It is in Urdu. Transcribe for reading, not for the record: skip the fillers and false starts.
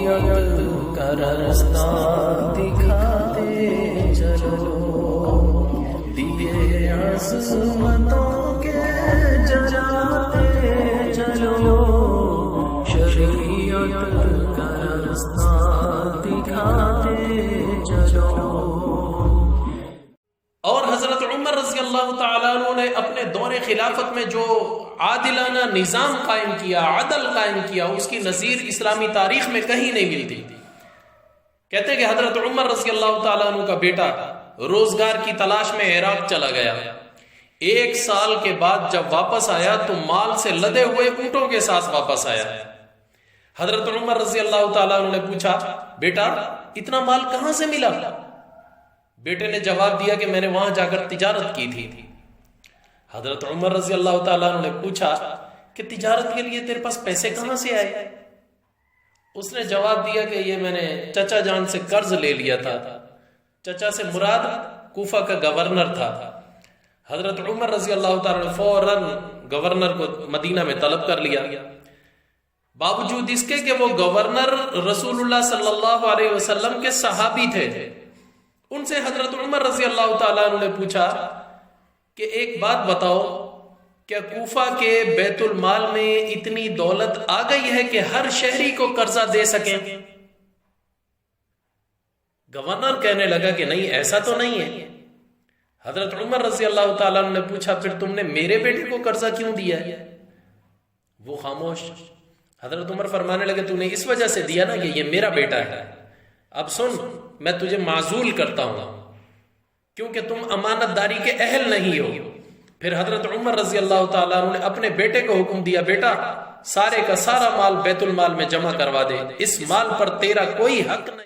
شریعت کا رستہ دکھاتے چلو، دیے عصمتوں کے جلاتے چلو، شریعت کا رستہ دکھاتے چلو۔ اور حضرت عمر رضی اللہ تعالیٰ عنہ نے اپنے دور خلافت میں جو عادلانہ نظام قائم کیا، عدل قائم کیا، اس کی نظیر اسلامی تاریخ میں کہیں نہیں ملتی۔ کہتے ہیں کہ حضرت عمر رضی اللہ تعالیٰ عنہ کا بیٹا روزگار کی تلاش میں عراق چلا گیا، 1 سال کے بعد جب واپس آیا تو مال سے لدے ہوئے اونٹوں کے ساتھ واپس آیا۔ حضرت عمر رضی اللہ تعالیٰ عنہ نے پوچھا، بیٹا اتنا مال کہاں سے ملا؟ بیٹے نے جواب دیا کہ میں نے وہاں جا کر تجارت کی تھی۔ حضرت عمر رضی اللہ تعالیٰ عنہ نے پوچھا کہ تجارت کے لیے تیرے پاس پیسے کہاں سے آئے؟ اس نے جواب دیا کہ یہ میں نے چچا جان سے قرض لے لیا تھا۔ چچا سے مراد کوفہ کا گورنر تھا۔ حضرت عمر رضی اللہ تعالیٰ نے فوراً گورنر کو مدینہ میں طلب کر لیا، باوجود اس کے کہ وہ گورنر رسول اللہ صلی اللہ علیہ وسلم کے صحابی تھے۔ ان سے حضرت عمر رضی اللہ تعالیٰ عنہ نے پوچھا کہ ایک بات بتاؤ، کیا کوفہ کے بیت المال میں اتنی دولت آ گئی ہے کہ ہر شہری کو قرضہ دے سکیں؟ گورنر کہنے لگا کہ نہیں، ایسا تو نہیں ہے۔ حضرت عمر رضی اللہ تعالیٰ عنہ نے پوچھا پھر تم نے میرے بیٹے کو قرضہ کیوں دیا ہے؟ وہ خاموش۔ حضرت عمر فرمانے لگے تو نے اس وجہ سے دیا نا کہ یہ میرا بیٹا ہے، اب سن میں تجھے معزول کرتا ہوں کیونکہ تم امانت داری کے اہل نہیں ہو۔ پھر حضرت عمر رضی اللہ تعالیٰ عنہ نے اپنے بیٹے کو حکم دیا، بیٹا سارے کا سارا مال بیت المال میں جمع کروا دے، اس مال پر تیرا کوئی حق نہیں۔